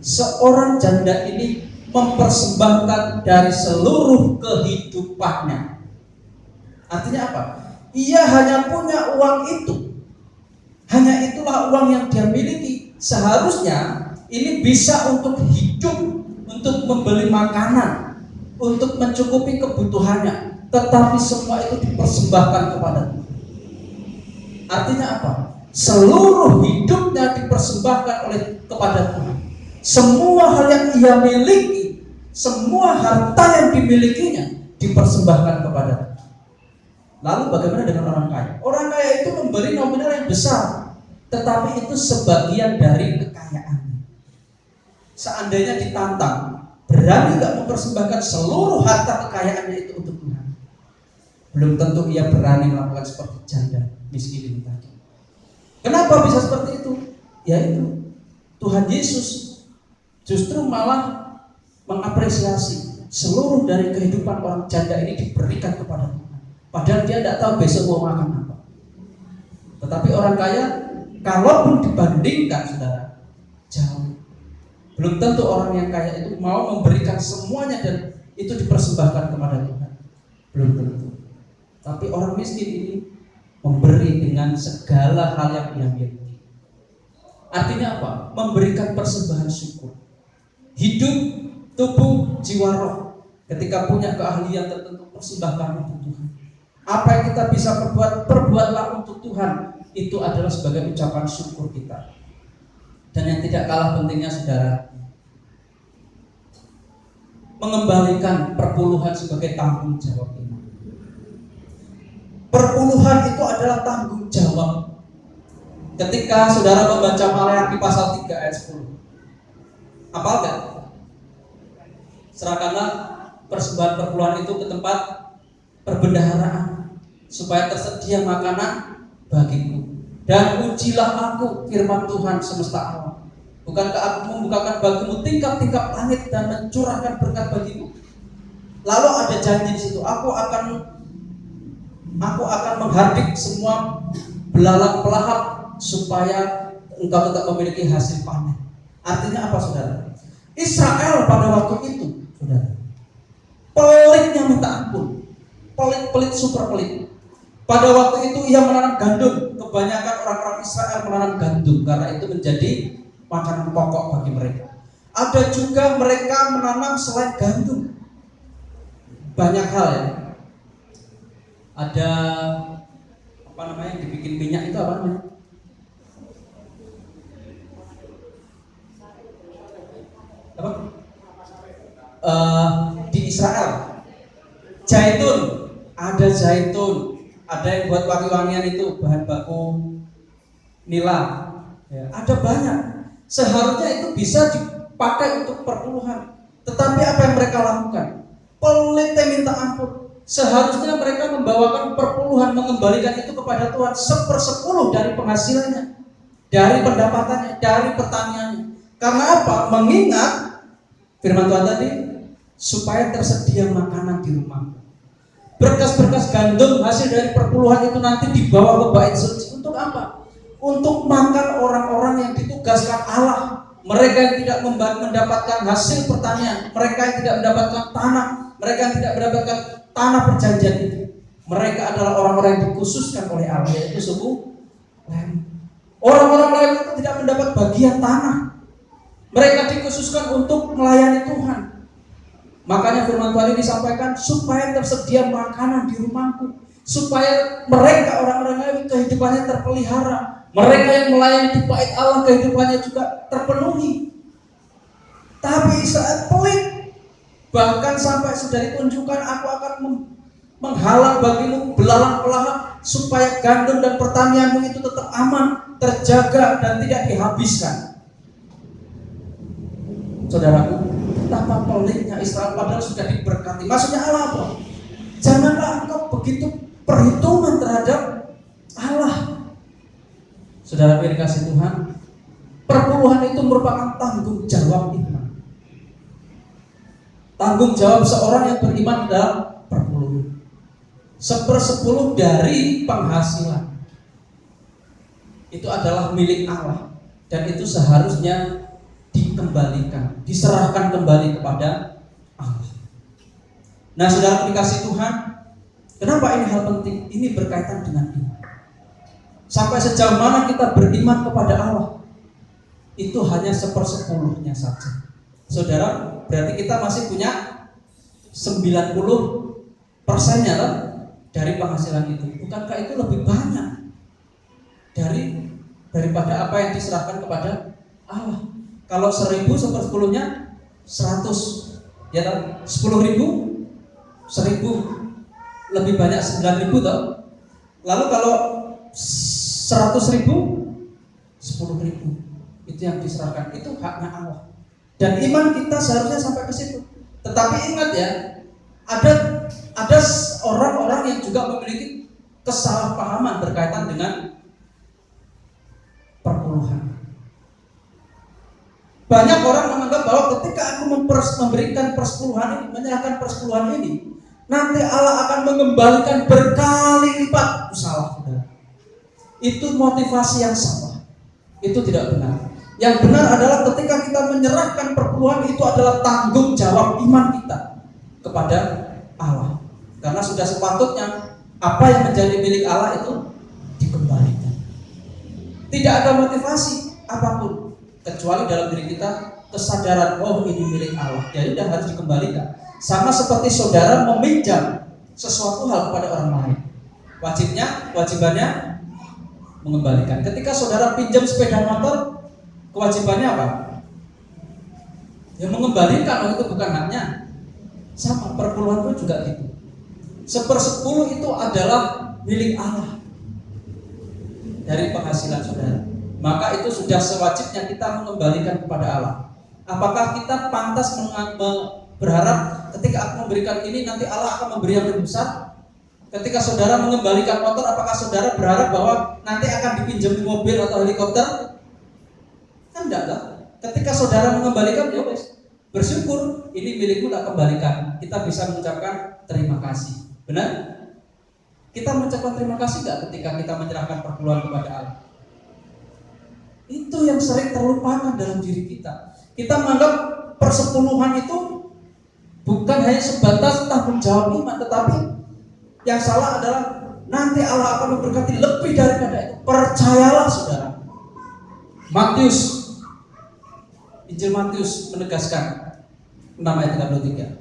Seorang janda ini mempersembahkan dari seluruh kehidupannya. Artinya apa? Ia hanya punya uang itu. Hanya itulah uang yang dia miliki. Seharusnya ini bisa untuk hidup, untuk membeli makanan, untuk mencukupi kebutuhannya. Tetapi semua itu dipersembahkan kepada Tuhan. Artinya apa? Seluruh hidupnya dipersembahkan kepada Tuhan. Semua hal yang ia miliki, semua harta yang dimilikinya dipersembahkan kepada Tuhan. Lalu bagaimana dengan orang kaya? Orang kaya itu memberi nominal yang besar, tetapi itu sebagian dari kekayaannya. Seandainya ditantang, berani tidak mempersembahkan seluruh harta kekayaannya itu untuk Tuhan? Belum tentu ia berani melakukan seperti janda miskin ini tadi. Kenapa bisa seperti itu? Yaitu Tuhan Yesus justru malah mengapresiasi seluruh dari kehidupan orang janda ini diberikan kepada Tuhan. Padahal dia tidak tahu besok mau makan apa. Tetapi orang kaya, kalaupun dibandingkan saudara, jauh. Belum tentu orang yang kaya itu mau memberikan semuanya dan itu dipersembahkan kepada Tuhan. Belum tentu. Tapi orang miskin ini memberi dengan segala hal yang dia miliki. Artinya apa? Memberikan persembahan syukur. Hidup, tubuh, jiwa, roh. Ketika punya keahlian tertentu, persembahkan untuk Tuhan. Apa yang kita bisa perbuatlah untuk Tuhan. Itu adalah sebagai ucapan syukur kita. Dan yang tidak kalah pentingnya saudara, mengembalikan perpuluhan sebagai tanggung jawab iman. Perpuluhan itu adalah tanggung jawab. Ketika saudara membaca Maleakhi pasal 3 ayat 10, apa enggak? Serahkanlah persembahan perpuluhan itu ke tempat perbendaharaan, supaya tersedia makanan bagiku. Dan ujilah aku, firman Tuhan semesta alam. Bukankah aku membukakan bagimu tingkap-tingkap langit dan mencurahkan berkat bagimu? Lalu ada janji di situ, aku akan menghardik semua belalang pelahap supaya engkau tetap memiliki hasil panen. Artinya apa saudara? Israel pada waktu itu, saudara, pelitnya minta ampun, pelit super pelit. Pada waktu itu ia menanam gandum. Kebanyakan orang-orang Israel menanam gandum karena itu menjadi makanan pokok bagi mereka. Ada juga mereka menanam selain gandum banyak hal ya. Ada apa namanya yang dibikin minyak itu apa namanya? Apa? Di Israel zaitun, ada zaitun, ada yang buat wangi-wangian itu bahan baku nila ya, ada banyak. Seharusnya itu bisa dipakai untuk perpuluhan, tetapi apa yang mereka lakukan? Pelitnya minta ampun. Seharusnya mereka membawakan perpuluhan, mengembalikan itu kepada Tuhan 1/10 dari penghasilannya, dari pendapatannya, dari pertaniannya. Karena apa? Mengingat firman Tuhan tadi, supaya tersedia makanan di rumah. Berkas-berkas gandum hasil dari perpuluhan itu nanti dibawa ke bait suci. Untuk apa? Untuk makan orang-orang yang ditugaskan Allah. Mereka yang tidak mendapatkan hasil pertanian, mereka yang tidak mendapatkan tanah, mereka yang tidak mendapatkan tanah perjanjian itu. Mereka adalah orang-orang yang dikhususkan oleh Allah, yaitu suku Lewi. Orang-orang lain itu tidak mendapat bagian tanah. Mereka dikhususkan untuk melayani Tuhan. Makanya firman Tuhan ini disampaikan supaya tersedia makanan di rumahku, supaya mereka orang-orang Lewi kehidupannya terpelihara, mereka yang melayani di bait Allah kehidupannya juga terpenuhi. Tapi Israel pelit, bahkan sampai sudah ditunjukkan, aku akan menghalang bagimu belalang-belalang supaya gandum dan pertanianmu itu tetap aman, terjaga dan tidak dihabiskan. Saudaraku, betapa pelitnya Israel padahal sudah diberkati. Maksudnya Allah apa? Janganlah engkau begitu perhitungan terhadap Allah. Saudara yang dikasih Tuhan, perpuluhan itu merupakan tanggung jawab iman. Tanggung jawab seorang yang beriman dalam perpuluhan. 1/10 dari penghasilan itu adalah milik Allah, dan itu seharusnya dikembalikan, diserahkan kembali kepada Allah. Nah, saudara dikasih Tuhan, kenapa ini hal penting? Ini berkaitan dengan iman. Sampai sejauh mana kita beriman kepada Allah, itu hanya 1/10-nya saja. Saudara, berarti kita masih punya 90%-nya loh dari penghasilan itu. Bukankah itu lebih banyak daripada apa yang diserahkan kepada Allah? Kalau 1.000 1/10-nya 100, ya kan? 10.000 1.000, lebih banyak 9.000 toh. Lalu kalau 100.000 10.000, itu yang diserahkan, itu haknya Allah. Dan iman kita seharusnya sampai ke situ. Tetapi ingat ya, ada orang-orang yang juga memiliki kesalahpahaman berkaitan dengan perpuluhan. Banyak orang menganggap bahwa ketika aku memberikan persepuluhan ini, menyerahkan persepuluhan ini, nanti Allah akan mengembalikan berkali lipat. Salah, saudara. Itu motivasi yang salah. Itu tidak benar. Yang benar adalah ketika kita menyerahkan perpuluhan, itu adalah tanggung jawab iman kita kepada Allah. Karena sudah sepatutnya apa yang menjadi milik Allah itu dikembalikan. Tidak ada motivasi apapun kecuali dalam diri kita kesadaran, oh ini milik Allah, jadi sudah harus dikembalikan. Sama seperti saudara meminjam sesuatu hal kepada orang lain, kewajibannya mengembalikan. Ketika saudara pinjam sepeda motor, kewajibannya apa? Ya mengembalikan, itu bukan haknya. Sama perpuluhan pun juga gitu. 1/10 itu adalah milik Allah dari penghasilan saudara. Maka itu sudah sewajibnya kita mengembalikan kepada Allah. Apakah kita pantas berharap ketika aku memberikan ini nanti Allah akan memberi yang lebih besar? Ketika saudara mengembalikan motor, apakah saudara berharap bahwa nanti akan dipinjam mobil atau helikopter? Kan enggak lah. Ketika saudara mengembalikan, ya wes, bersyukur, ini milikmu, tak kembalikan. Kita bisa mengucapkan terima kasih. Benar? Kita mengucapkan terima kasih enggak ketika kita menyerahkan perpuluhan kepada Allah? Itu yang sering terlupakan dalam diri kita. Kita menganggap persepuluhan itu bukan hanya sebatas tanggung jawab iman, tetapi yang salah adalah nanti Allah akan memberkati lebih daripada itu. Percayalah saudara. Injil Matius menegaskan 6 ayat 33.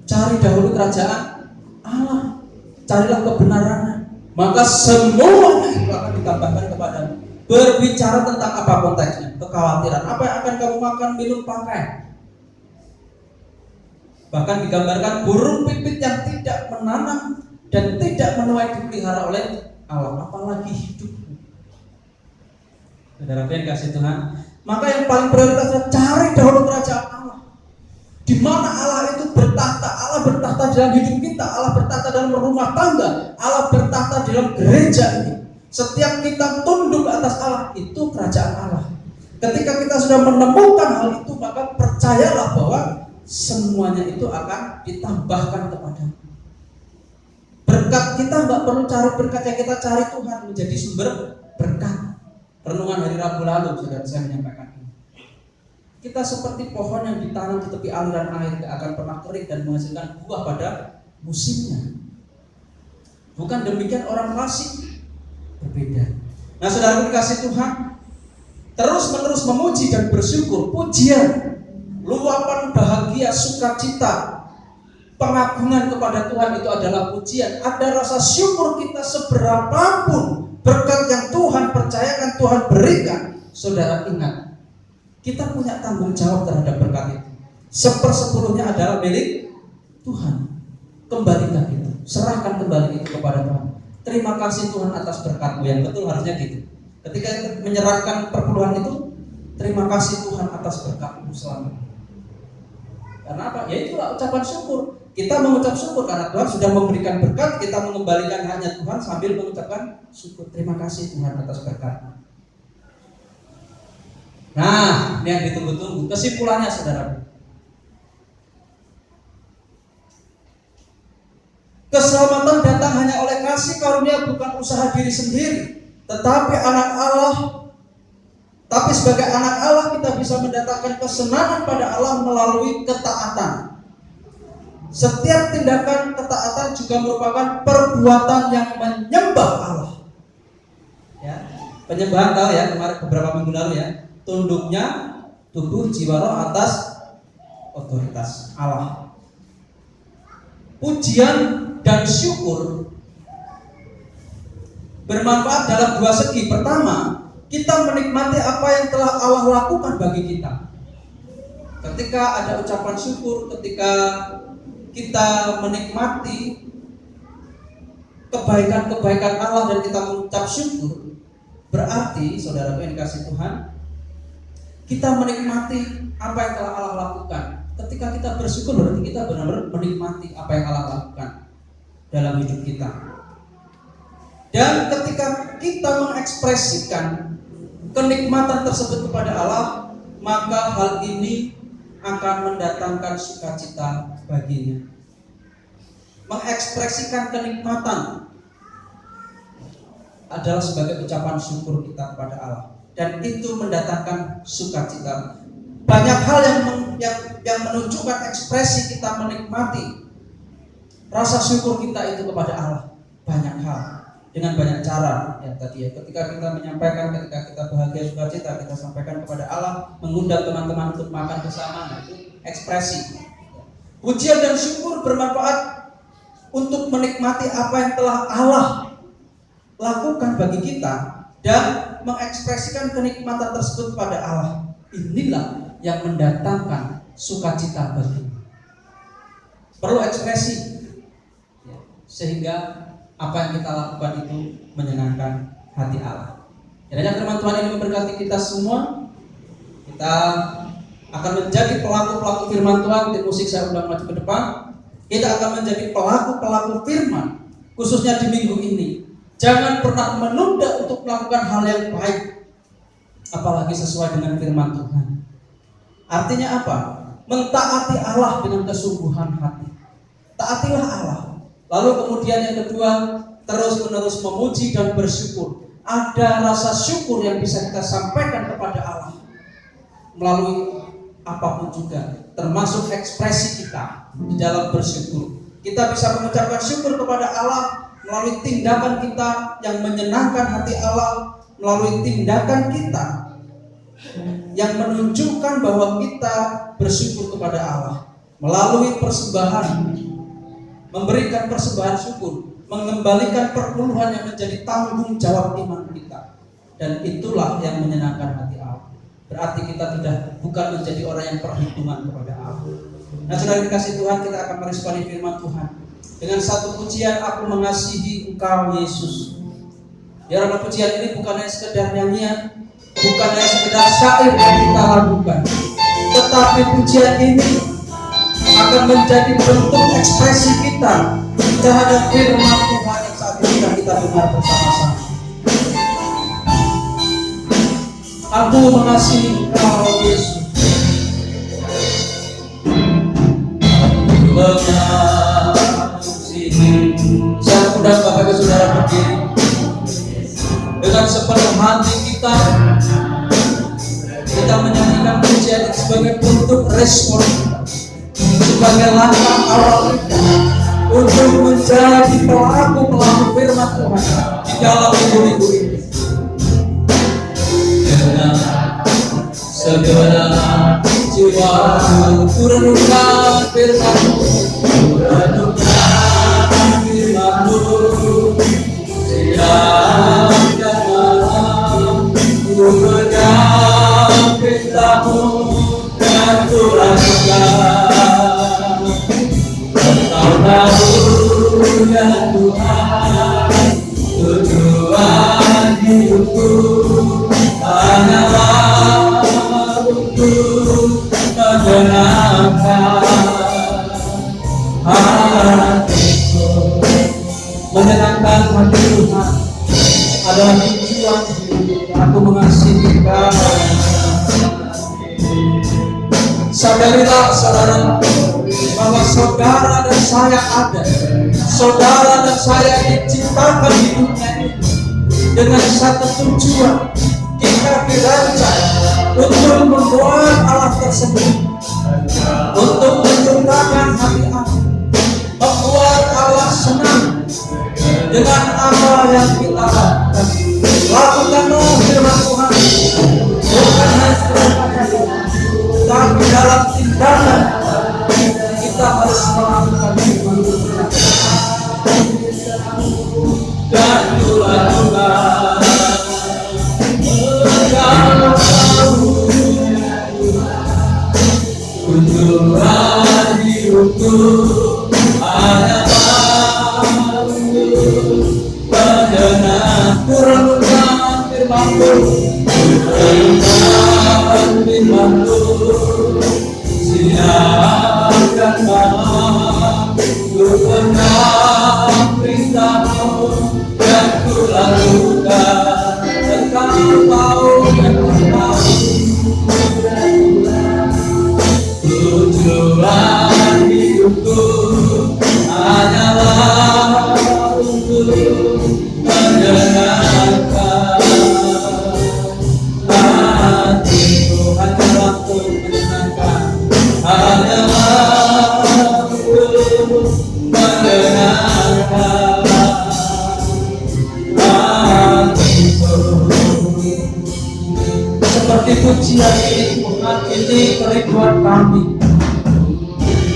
Cari dahulu kerajaan Allah, carilah kebenarannya, maka semuanya itu akan ditambahkan kepadamu. Berbicara tentang apa konteksnya? Kekhawatiran. Apa yang akan kamu makan, minum, pakai? Bahkan digambarkan burung pipit yang tidak menanam dan tidak menuai dipelihara oleh Allah, apalagi hidupmu. Saudara yang kasih Tuhan, maka yang paling prioritas adalah cari dahulu kerajaan Allah. Di mana Allah itu bertahta. Allah bertahta dalam hidup kita, Allah bertahta dalam rumah tangga, Allah bertahta dalam gereja ini. Setiap kita tunduk atas Allah, itu kerajaan Allah. Ketika kita sudah menemukan hal itu, maka percayalah bahwa semuanya itu akan ditambahkan kepada berkat. Kita nggak perlu cari berkat, yang kita cari Tuhan menjadi sumber berkat. Renungan hari Rabu lalu, saudara, saya menyampaikan ini. Kita seperti pohon yang ditanam di tepi aliran air, tidak akan pernah kering dan menghasilkan buah pada musimnya. Bukan demikian orang fasik, berbeda. Nah, saudara dikasih Tuhan, terus menerus memuji dan bersyukur, pujian, luapan bahagia bahagia, sukacita, pengagungan kepada Tuhan itu adalah pujian. Ada rasa syukur kita seberapapun berkat yang Tuhan percayakan, Tuhan berikan. Saudara ingat, kita punya tanggung jawab terhadap berkat itu. 1/10 adalah milik Tuhan. Kembalikan itu, serahkan kembali itu kepada Tuhan. Terima kasih Tuhan atas berkat-Mu. Yang betul harusnya gitu. Ketika kita menyerahkan perpuluhan itu, terima kasih Tuhan atas berkat-Mu selama ini. Karena apa? Ya itulah ucapan syukur. Kita mengucap syukur karena Tuhan sudah memberikan berkat. Kita mengembalikan hanya Tuhan sambil mengucapkan syukur. Terima kasih Tuhan atas berkat-Mu. Nah, ini yang ditunggu-tunggu. Kesimpulannya, saudara. Keselamatan datang hanya oleh kasih karunia, bukan usaha diri sendiri. Tetapi sebagai anak Allah kita bisa mendatangkan kesenangan pada Allah melalui ketaatan. Setiap tindakan ketaatan juga merupakan perbuatan yang menyembah Allah. Ya, penyembahan tahu ya, kemarin beberapa minggu lalu ya. Tunduknya tubuh jiwa roh atas otoritas Allah. Pujian dan syukur bermanfaat dalam dua segi. Pertama, kita menikmati apa yang telah Allah lakukan bagi kita. Ketika ada ucapan syukur, ketika kita menikmati kebaikan-kebaikan Allah dan kita mengucap syukur, berarti saudara yang dikasih Tuhan, kita menikmati apa yang telah Allah lakukan. Ketika kita bersyukur, berarti kita benar-benar menikmati apa yang Allah lakukan dalam hidup kita. Dan ketika kita mengekspresikan kenikmatan tersebut kepada Allah, maka hal ini akan mendatangkan sukacita baginya. Mengekspresikan kenikmatan adalah sebagai ucapan syukur kita kepada Allah, dan itu mendatangkan sukacita. Banyak hal yang menunjukkan ekspresi kita menikmati rasa syukur kita itu kepada Allah. Banyak hal, dengan banyak cara ya tadi ya. Ketika kita menyampaikan, ketika kita bahagia sukacita, kita sampaikan kepada Allah, mengundang teman-teman untuk makan bersama, nah itu ekspresi. Pujian dan syukur bermanfaat untuk menikmati apa yang telah Allah lakukan bagi kita dan mengekspresikan kenikmatan tersebut pada Allah. Inilah yang mendatangkan sukacita bagimu. Perlu ekspresi sehingga apa yang kita lakukan itu menyenangkan hati Allah. Kiranya firman Tuhan ini memberkati kita semua. Kita akan menjadi pelaku-pelaku firman Tuhan. Tim musik saya undang maju ke depan. Kita akan menjadi pelaku-pelaku firman, khususnya di minggu ini. Jangan pernah menunda untuk melakukan hal yang baik, apalagi sesuai dengan firman Tuhan. Artinya apa? Mentaati Allah dengan kesungguhan hati. Taatilah Allah. Lalu kemudian yang kedua, terus-menerus memuji dan bersyukur. Ada rasa syukur yang bisa kita sampaikan kepada Allah melalui apapun juga, termasuk ekspresi kita di dalam bersyukur. Kita bisa mengucapkan syukur kepada Allah melalui tindakan kita yang menyenangkan hati Allah, melalui tindakan kita yang menunjukkan bahwa kita bersyukur kepada Allah, melalui persembahan, memberikan persembahan syukur, mengembalikan perpuluhan yang menjadi tanggung jawab iman kita. Dan itulah yang menyenangkan hati Allah. Berarti kita bukan menjadi orang yang perhitungan kepada Allah. Nah, saudara dikasih Tuhan, kita akan meresponi firman Tuhan dengan satu pujian, aku mengasihi Engkau Yesus. Biar pujian ini bukan hanya sekedar nyanyian, bukan hanya sekedar syair yang kita lakukan, tetapi pujian ini akan menjadi bentuk ekspresi kita terhadap firman Tuhan yang saat ini kita dengar bersama-sama. Aku mengasihi Engkau Yesus. Saya undang Bapak Ibu Saudara berdiri dengan sepenuh hati kita menyanyikan pujian sebagai bentuk respon, sebagai langkah awal kita untuk menjadi pelaku-pelaku firman Tuhan di dalam minggu-minggu ini. Dengan segala jiwaku kurenungkan firman-Mu, kurenungkan firman-Mu, siang dan malam ku menyambut perintah-Mu dan ku rasakan. Engkau tahu ya Tuhan, tujuan hidupku hanyalah untuk menyenangkan hatiku. Menyenangkan hati Tuhan adalah tujuan hidup. Aku mengasihi Kau. Sadarilah saudara bahwa saudara dan saya ada. Saudara dan saya diciptakan di dunia ini dengan satu tujuan. Kita dirancang untuk membuat Allah tersebut, untuk menciptakan hati Allah, membuat Allah senang dengan apa yang kita lakukan. Lakukanlah firman Tuhan, bukan hanya tapi dalam tindakan kita harus melakukan firman Tuhan. Dan lakukan engkau tahu tujuan hidupku hanyalah untuk menyenangkan. Kurenungkan firman-Mu, kurenungkan firman-Mu, siang dan malam ku pegang perintah-Mu dan ku lakukan. Engkau tahu tujuan hidupku hanyalah untuk menyenangkan hatiku, hanyalah untuk menyenangkan, hanyalah untuk menyenangkan hatiku. Seperti pujian ini Tuhan, ini kerinduan kami.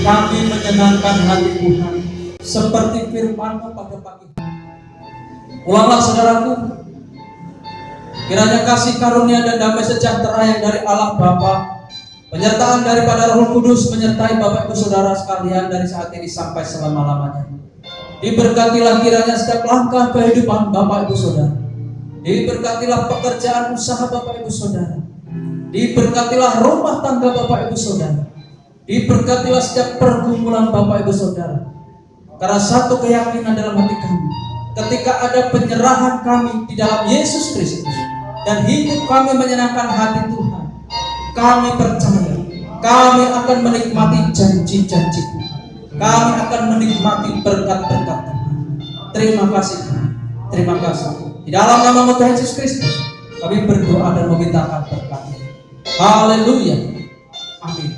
Kami menyenangkan hati Tuhan seperti firman-Mu pada pagi hari. Ulanglah saudaraku, kiranya kasih karunia dan damai sejahtera yang dari Allah Bapa, penyertaan daripada Roh Kudus menyertai Bapak Ibu Saudara sekalian dari saat ini sampai selama-lamanya. Diberkatilah kiranya setiap langkah kehidupan Bapak Ibu Saudara. Diberkatilah pekerjaan usaha Bapak Ibu Saudara. Diberkatilah rumah tangga Bapak Ibu Saudara. Diberkatilah setiap pergumulan Bapak Ibu Saudara. Karena satu keyakinan dalam hati kami, ketika ada penyerahan kami di dalam Yesus Kristus dan hidup kami menyenangkan hati Tuhan, kami percaya kami akan menikmati janji-janji Tuhan. Kami akan menikmati berkat-berkat Tuhan. Terima kasih Tuhan. Terima kasih. Di dalam nama Tuhan Yesus Kristus kami berdoa dan memintakan berkat. Haleluya. Amin.